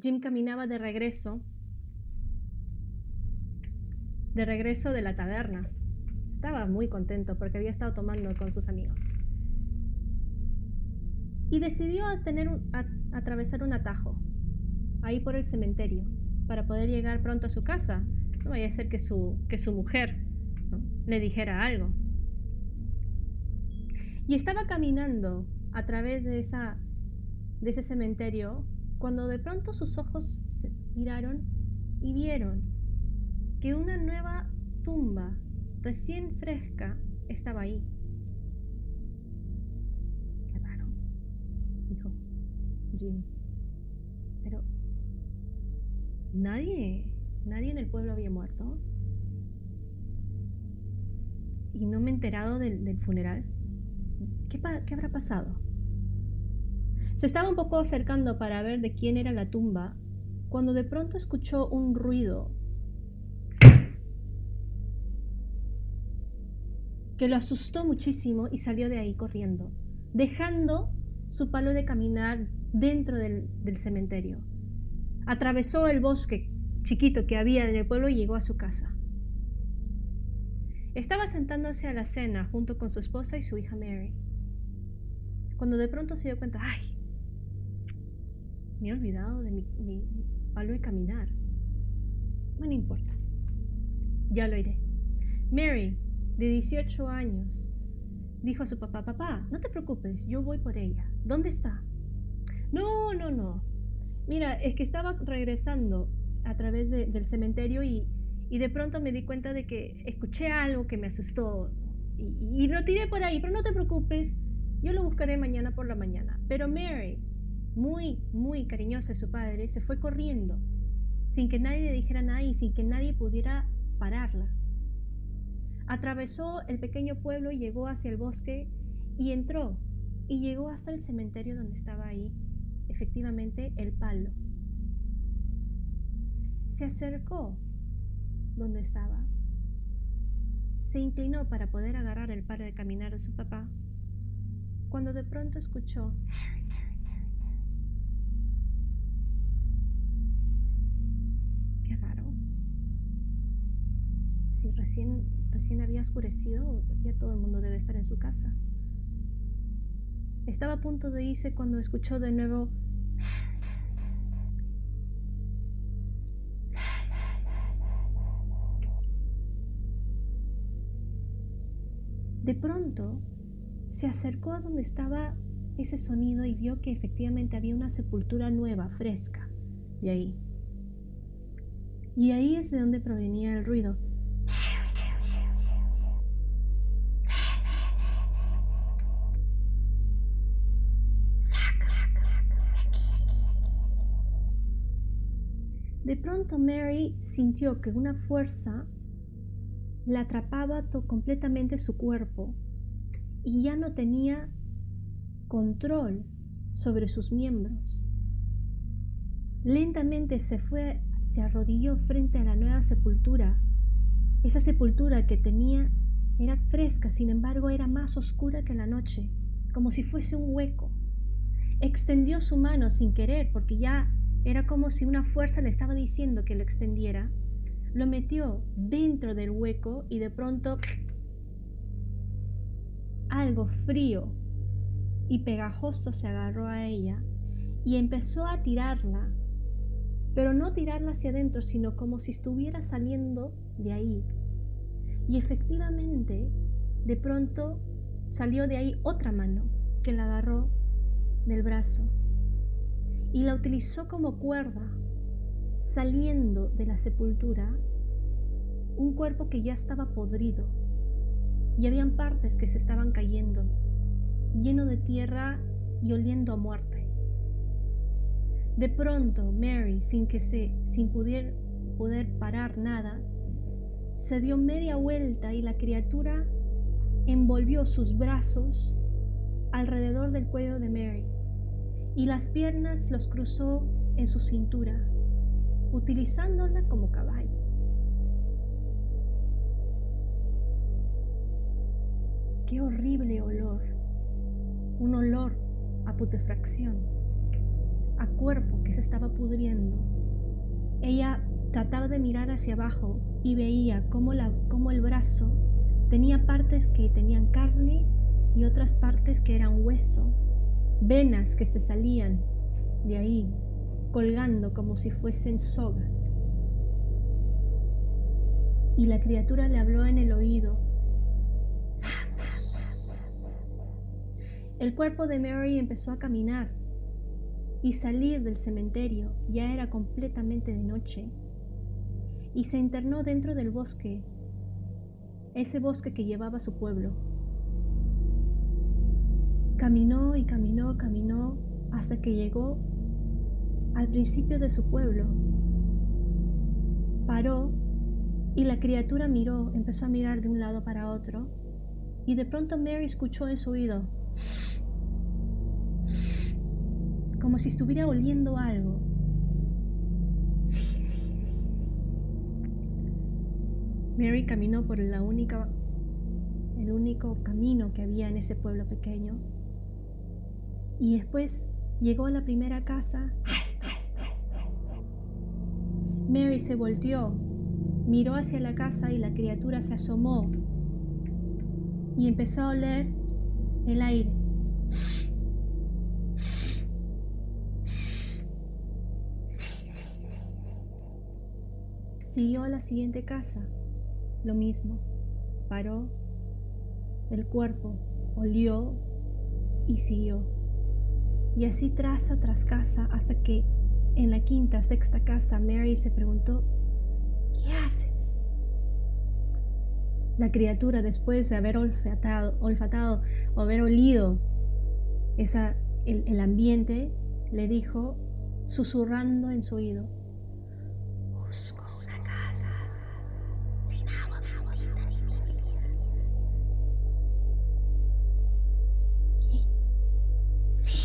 Jim caminaba de regreso de la taberna. Estaba muy contento porque había estado tomando con sus amigos. Y decidió atravesar un atajo ahí por el cementerio para poder llegar pronto a su casa. No vaya a ser que su mujer, ¿no?, le dijera algo. Y estaba caminando a través de ese cementerio cuando de pronto sus ojos se miraron y vieron que una nueva tumba recién fresca estaba ahí. Qué raro, dijo Jim. Pero nadie en el pueblo había muerto. Y no me he enterado del funeral. ¿Qué habrá pasado? Se estaba un poco acercando para ver de quién era la tumba cuando de pronto escuchó un ruido que lo asustó muchísimo y salió de ahí corriendo, dejando su palo de caminar dentro del cementerio. Atravesó el bosque chiquito que había en el pueblo y llegó a su casa. Estaba sentándose a la cena junto con su esposa y su hija Mary, cuando de pronto se dio cuenta, ¡ay! Me he olvidado de mi palo de caminar. No importa, ya lo iré. Mary, de 18 años, dijo a su papá, papá, no te preocupes, yo voy por ella. ¿Dónde está? No. Mira, es que estaba regresando a través del cementerio y de pronto me di cuenta de que escuché algo que me asustó y lo tiré por ahí, pero no te preocupes, yo lo buscaré mañana por la mañana. Pero Mary, muy cariñosa de su padre, se fue corriendo sin que nadie le dijera nada y sin que nadie pudiera pararla. Atravesó el pequeño pueblo y llegó hacia el bosque y entró y llegó hasta el cementerio donde estaba ahí, efectivamente, el palo. Se acercó donde estaba. Se inclinó para poder agarrar el palo de caminar de su papá, cuando de pronto escuchó qué raro. Si recién había oscurecido, ya todo el mundo debe estar en su casa. Estaba a punto de irse cuando escuchó de nuevo de pronto se acercó a donde estaba ese sonido y vio que efectivamente había una sepultura nueva, fresca, de ahí. Y ahí es de donde provenía el ruido. De pronto Mary sintió que una fuerza la atrapaba completamente su cuerpo y ya no tenía control sobre sus miembros. Lentamente se arrodilló frente a la nueva sepultura. Esa sepultura que tenía era fresca, sin embargo era más oscura que la noche, como si fuese un hueco. Extendió su mano sin querer, porque ya era como si una fuerza le estaba diciendo que lo extendiera. Lo metió dentro del hueco y de pronto algo frío y pegajoso se agarró a ella y empezó a tirarla, pero no tirarla hacia adentro, sino como si estuviera saliendo de ahí. Y efectivamente, de pronto salió de ahí otra mano que la agarró del brazo y la utilizó como cuerda, saliendo de la sepultura un cuerpo que ya estaba podrido y habían partes que se estaban cayendo, lleno de tierra y oliendo a muerte. De pronto Mary, sin poder parar nada, se dio media vuelta y la criatura envolvió sus brazos alrededor del cuello de Mary y las piernas los cruzó en su cintura, utilizándola como caballo. ¡Qué horrible olor! Un olor a putrefacción. a cuerpo que se estaba pudriendo. Ella trataba de mirar hacia abajo y veía cómo el brazo tenía partes que tenían carne y otras partes que eran hueso, venas que se salían de ahí, colgando como si fuesen sogas. Y la criatura le habló en el oído: ¡vamos! El cuerpo de Mary empezó a caminar y salir del cementerio. Ya era completamente de noche. Y se internó dentro del bosque, ese bosque que llevaba a su pueblo. Caminó y caminó, caminó hasta que llegó al principio de su pueblo. Paró y la criatura miró, empezó a mirar de un lado para otro, y de pronto Mary escuchó en su oído como si estuviera oliendo algo. Sí. Mary caminó por el único camino que había en ese pueblo pequeño, y después llegó a la primera casa. Mary se volteó, miró hacia la casa y la criatura se asomó y empezó a oler el aire. Siguió a la siguiente casa, lo mismo. Paró, el cuerpo olió y siguió. Y así casa tras casa, hasta que en la quinta, sexta casa, Mary se preguntó: ¿qué haces? La criatura, después de haber olfatado o haber olido el ambiente, le dijo, susurrando en su oído: busco una casa sin agua bendita ni víveres. ¿Qué? Sí.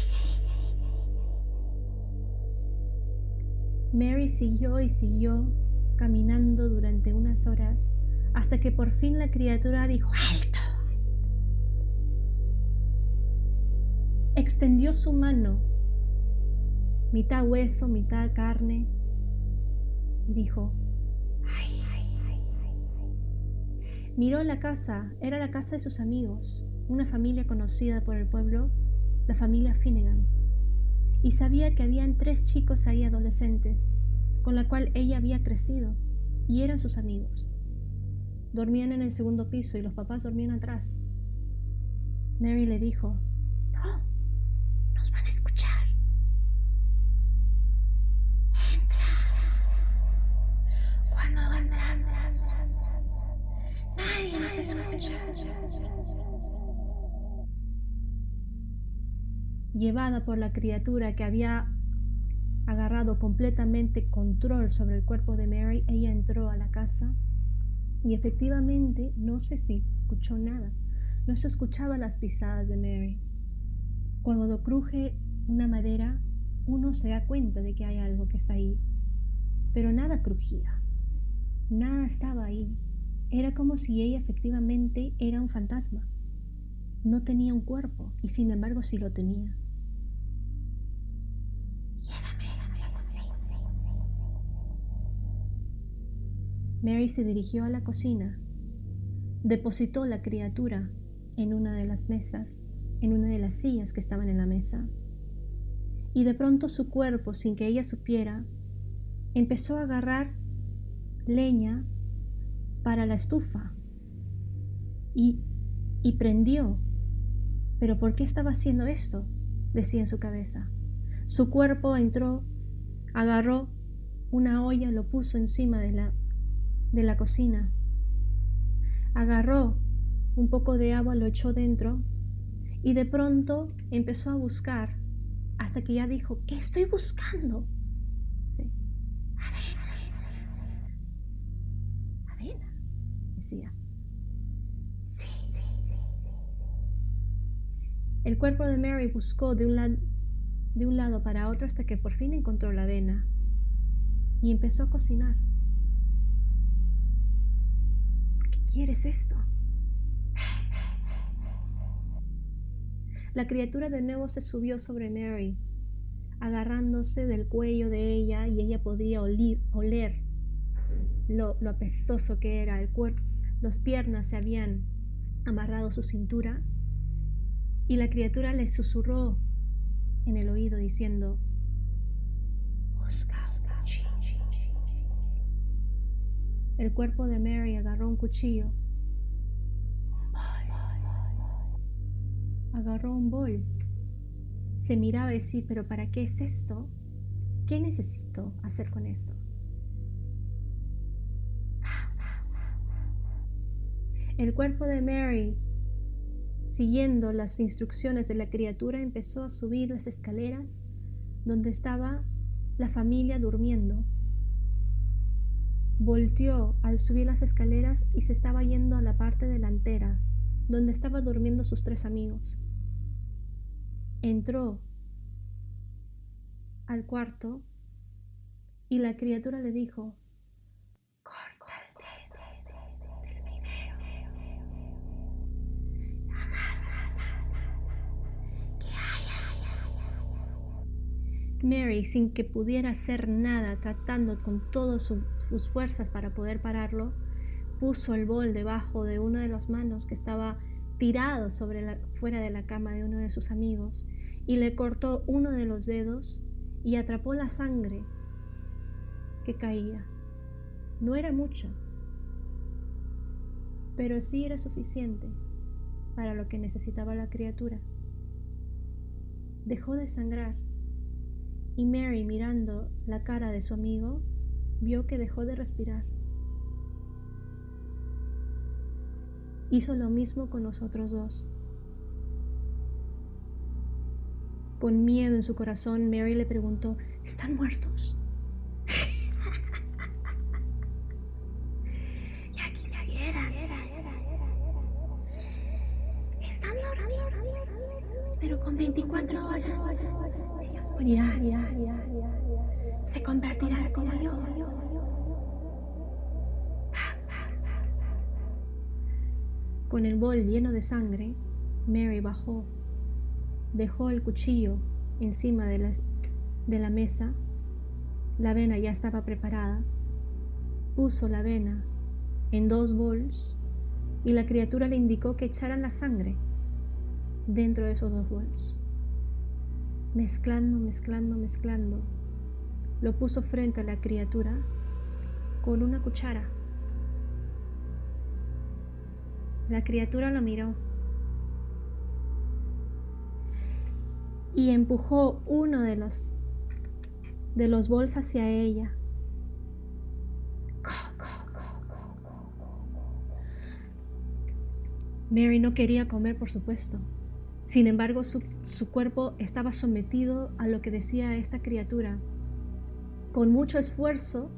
Mary siguió y siguió caminando durante unas horas, hasta que por fin la criatura dijo: ¡alto! Extendió su mano, mitad hueso, mitad carne, y dijo: ¡ay! Miró la casa, era la casa de sus amigos, una familia conocida por el pueblo, la familia Finnegan, y sabía que habían 3 chicos ahí adolescentes, con la cual ella había crecido, y eran sus amigos. Dormían en el segundo piso y los papás dormían atrás. Mary le dijo: no, nos van a escuchar. Entra. Cuando entramos, nadie nos escucha. Llevada por la criatura que había agarrado completamente control sobre el cuerpo de Mary, ella entró a la casa y efectivamente no se escuchó nada. No se escuchaban las pisadas de Mary. Cuando cruje una madera, uno se da cuenta de que hay algo que está ahí, pero nada crujía, nada estaba ahí. Era como si ella efectivamente era un fantasma. No tenía un cuerpo y sin embargo sí lo tenía. Llévame a la cocina. Mary se dirigió a la cocina, depositó la criatura en una de las mesas, en una de las sillas que estaban en la mesa, y de pronto su cuerpo, sin que ella supiera, empezó a agarrar leña para la estufa y prendió. ¿Pero por qué estaba haciendo esto?, decía en su cabeza. Su cuerpo entró, agarró una olla, lo puso encima de la cocina, agarró un poco de agua, lo echó dentro y de pronto empezó a buscar hasta que ya dijo: ¿qué estoy buscando? Sí. Avena, decía. Sí. El cuerpo de Mary buscó de un lado para otro hasta que por fin encontró la avena y empezó a cocinar. ¿Por qué quieres esto? La criatura de nuevo se subió sobre Mary, agarrándose del cuello de ella, y ella podría oler lo apestoso que era el cuerpo. Las piernas se habían amarrado a su cintura, y la criatura le susurró en el oído diciendo: busca un cuchillo. El cuerpo de Mary agarró un cuchillo, agarró un bol. Se miraba y decía: ¿pero para qué es esto? ¿Qué necesito hacer con esto? El cuerpo de Mary, siguiendo las instrucciones de la criatura, empezó a subir las escaleras donde estaba la familia durmiendo. Volteó al subir las escaleras y se estaba yendo a la parte delantera, donde estaban durmiendo sus 3 amigos. Entró al cuarto y la criatura le dijo: corta el dedo del primero, agarra las asas que hay. Mary, sin que pudiera hacer nada, tratando con todas sus fuerzas para poder pararlo, puso el bol debajo de una de las manos que estaba tirado fuera de la cama de uno de sus amigos, y le cortó uno de los dedos y atrapó la sangre que caía. No era mucho, pero sí era suficiente para lo que necesitaba la criatura. Dejó de sangrar, y Mary, mirando la cara de su amigo, vio que dejó de respirar. Hizo lo mismo con los otros 2. Con miedo en su corazón, Mary le preguntó: ¿están muertos? Ya quisiera. Están dormidos, pero con 24 horas ellos morirán. Se convertirán como yo. Con el bol lleno de sangre, Mary bajó, dejó el cuchillo encima de la mesa. La avena ya estaba preparada. Puso la avena en 2 bols y la criatura le indicó que echaran la sangre dentro de esos 2 bols. Mezclando, lo puso frente a la criatura con una cuchara. La criatura lo miró y empujó uno de los bols hacia ella. Mary no quería comer, por supuesto. Sin embargo, su cuerpo estaba sometido a lo que decía esta criatura. Con mucho esfuerzo,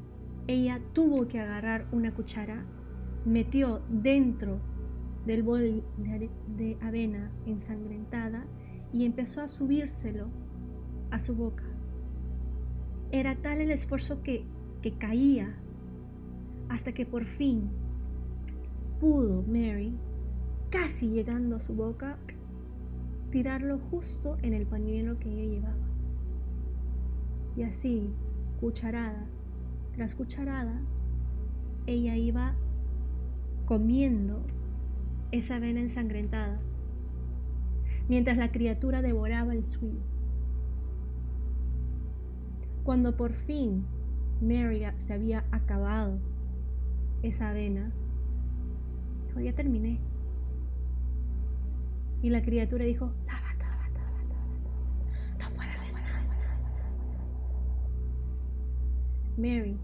ella tuvo que agarrar una cuchara, metió dentro del bol de avena ensangrentada y empezó a subírselo a su boca. Era tal el esfuerzo que caía, hasta que por fin pudo Mary, casi llegando a su boca, tirarlo justo en el pañuelo que ella llevaba. Y así, cucharada tras cucharada, ella iba comiendo esa avena ensangrentada, mientras la criatura devoraba el suyo. Cuando por fin Mary se había acabado esa avena, dijo: ya terminé. Y la criatura dijo: lava todo. No puedo ver nada. Mary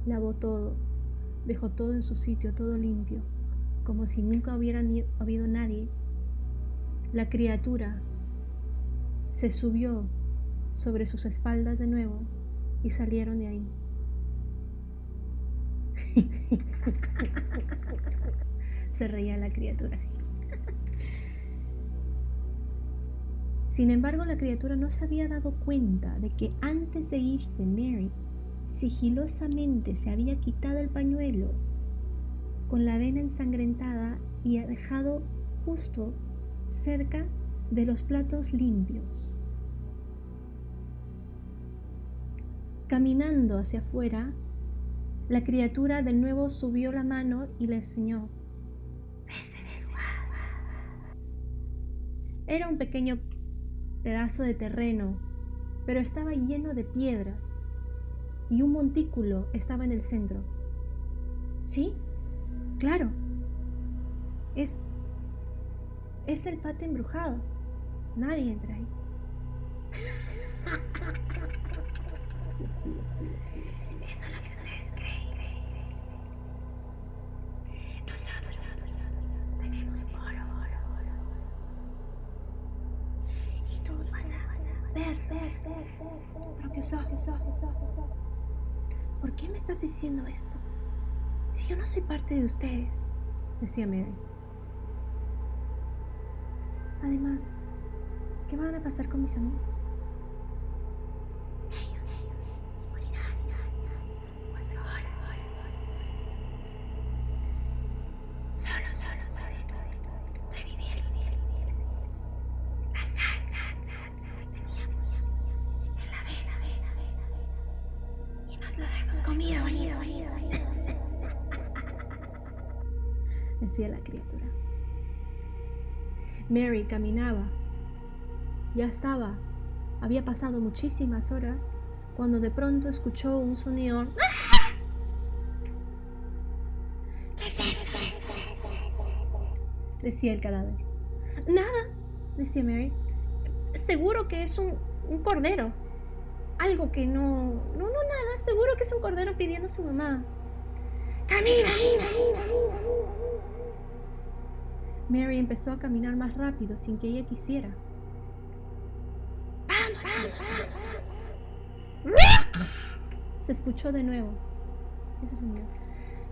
lavó todo, dejó todo en su sitio, todo limpio, como si nunca hubiera habido nadie. La criatura se subió sobre sus espaldas de nuevo y salieron de ahí. Se reía la criatura. Sin embargo, la criatura no se había dado cuenta de que antes de irse, Mary sigilosamente se había quitado el pañuelo con la vena ensangrentada y ha dejado justo cerca de los platos limpios. Caminando hacia afuera, la criatura de nuevo subió la mano y le enseñó. Ese es el lugar. Era un pequeño pedazo de terreno, pero estaba lleno de piedras y un montículo estaba en el centro. Sí, claro. Es el patio embrujado. Nadie entra ahí. Eso es lo que ustedes creen. Nosotros tenemos oro. Y tú vas a ver tus propios ojos. ¿Por qué me estás diciendo esto? Si yo no soy parte de ustedes, decía Mary. Además, ¿qué van a pasar con mis amigos? Ellos morirán 4 horas. Solo pueden revivir la sal que teníamos en la vela y nos lo hemos comido, decía la criatura. Mary caminaba. Había pasado muchísimas horas cuando de pronto escuchó un sonido. ¿Qué es eso? Decía el cadáver. Nada, decía Mary. Seguro que es un cordero. Algo que no, nada. Seguro que es un cordero pidiendo a su mamá. ¡Camina! Mary empezó a caminar más rápido sin que ella quisiera. ¡Vamos! Se escuchó de nuevo ese sonido.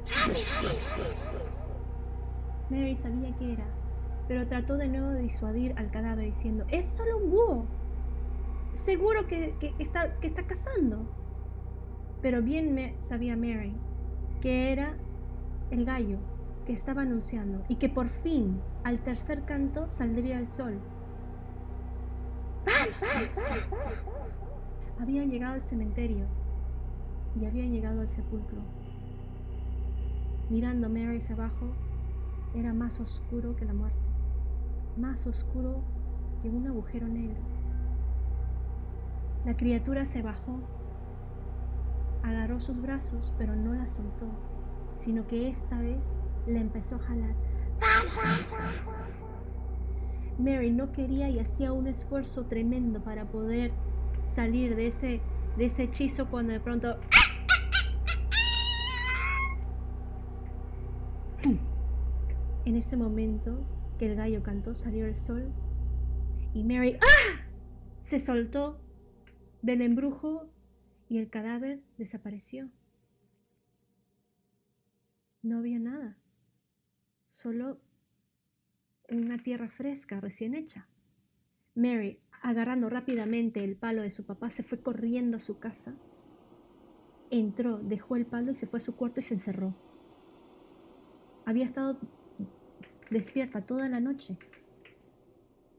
¡Rápido! Mary sabía qué era, pero trató de nuevo de disuadir al cadáver diciendo: ¡es solo un búho! Seguro que está cazando. Pero bien sabía Mary que era el gallo que estaba anunciando y que por fin, al tercer canto, saldría el sol. ¡Vamos! Habían llegado al cementerio y habían llegado al sepulcro. Mirando Mary hacia abajo, era más oscuro que la muerte, más oscuro que un agujero negro. La criatura se bajó, agarró sus brazos, pero no la soltó, sino que esta vez la empezó a jalar. ¡Vamos! Mary no quería y hacía un esfuerzo tremendo para poder salir de ese hechizo cuando de pronto... ¡fum! En ese momento que el gallo cantó, salió el sol y Mary se soltó del embrujo y el cadáver desapareció. No había nada, solo una tierra fresca recién hecha. Mary, agarrando rápidamente el palo de su papá, se fue corriendo a su casa. Entró, dejó el palo y se fue a su cuarto y se encerró. Había estado despierta toda la noche,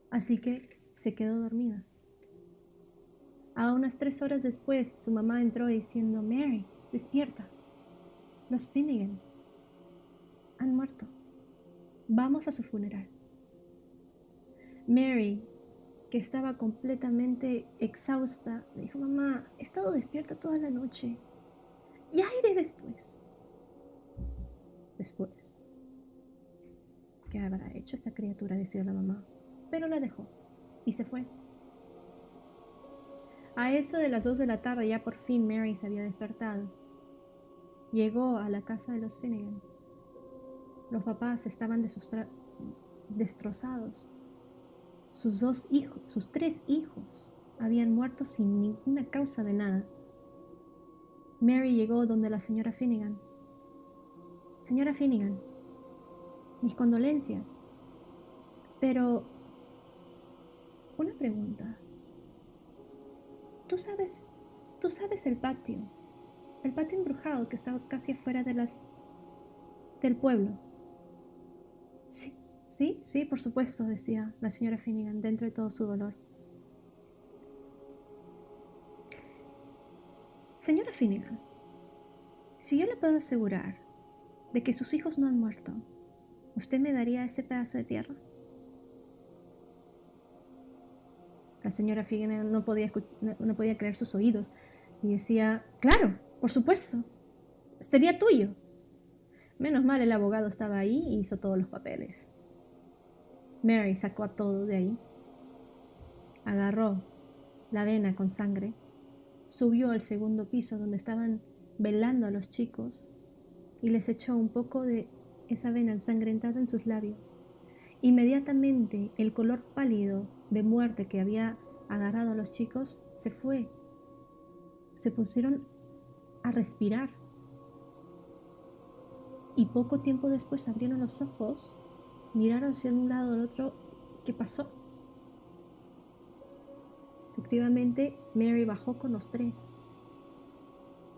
así que se quedó dormida. A unas 3 horas después, su mamá entró diciendo: Mary, despierta. Los Finnegan han muerto. Vamos a su funeral. Mary, que estaba completamente exhausta, le dijo: mamá, he estado despierta toda la noche. Ya iré después. Después. ¿Qué habrá hecho esta criatura?, decía la mamá. Pero la dejó y se fue. A eso de las 2 de la tarde ya por fin Mary se había despertado. Llegó a la casa de los Finnegan. Los papás estaban destrozados. Sus 3 hijos habían muerto sin ninguna causa de nada. Mary llegó donde la señora Finnegan. Señora Finnegan, mis condolencias. Pero, una pregunta. ¿Tú sabes el patio embrujado que está casi afuera del pueblo? Sí, por supuesto, decía la señora Finnegan dentro de todo su dolor. Señora Finnegan, si yo le puedo asegurar de que sus hijos no han muerto, ¿usted me daría ese pedazo de tierra? La señora Finnegan no podía creer sus oídos y decía, claro, por supuesto, sería tuyo. Menos mal el abogado estaba ahí y hizo todos los papeles. Mary sacó a todos de ahí, agarró la vena con sangre, subió al segundo piso donde estaban velando a los chicos y les echó un poco de esa vena ensangrentada en sus labios. Inmediatamente el color pálido de muerte que había agarrado a los chicos se fue. Se pusieron a respirar. Y poco tiempo después abrieron los ojos, miraron hacia un lado al otro. ¿Qué pasó? Efectivamente, Mary bajó con los tres.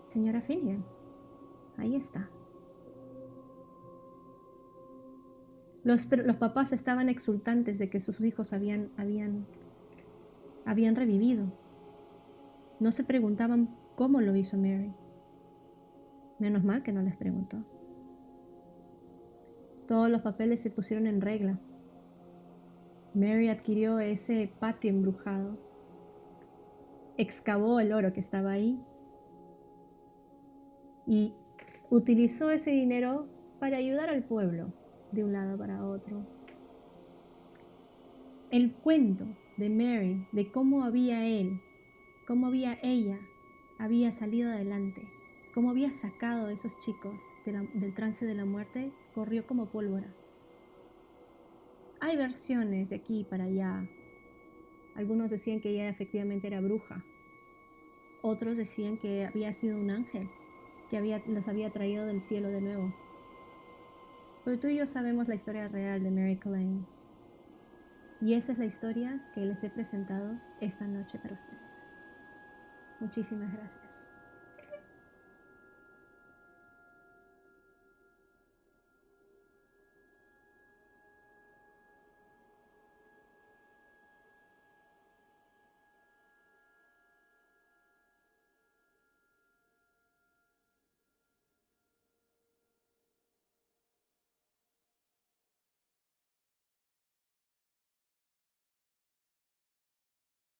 Señora Finnegan, ahí está. Los papás estaban exultantes de que sus hijos habían revivido. No se preguntaban cómo lo hizo Mary. Menos mal que no les preguntó. Todos los papeles se pusieron en regla. Mary adquirió ese patio embrujado, excavó el oro que estaba ahí y utilizó ese dinero para ayudar al pueblo de un lado para otro. El cuento de Mary, de cómo había ella había salido adelante, cómo había sacado a esos chicos del trance de la muerte, corrió como pólvora. Hay versiones de aquí para allá. Algunos decían que ella efectivamente era bruja. Otros decían que había sido un ángel, que los había traído del cielo de nuevo. Pero tú y yo sabemos la historia real de Mary Collane. Y esa es la historia que les he presentado esta noche para ustedes. Muchísimas gracias.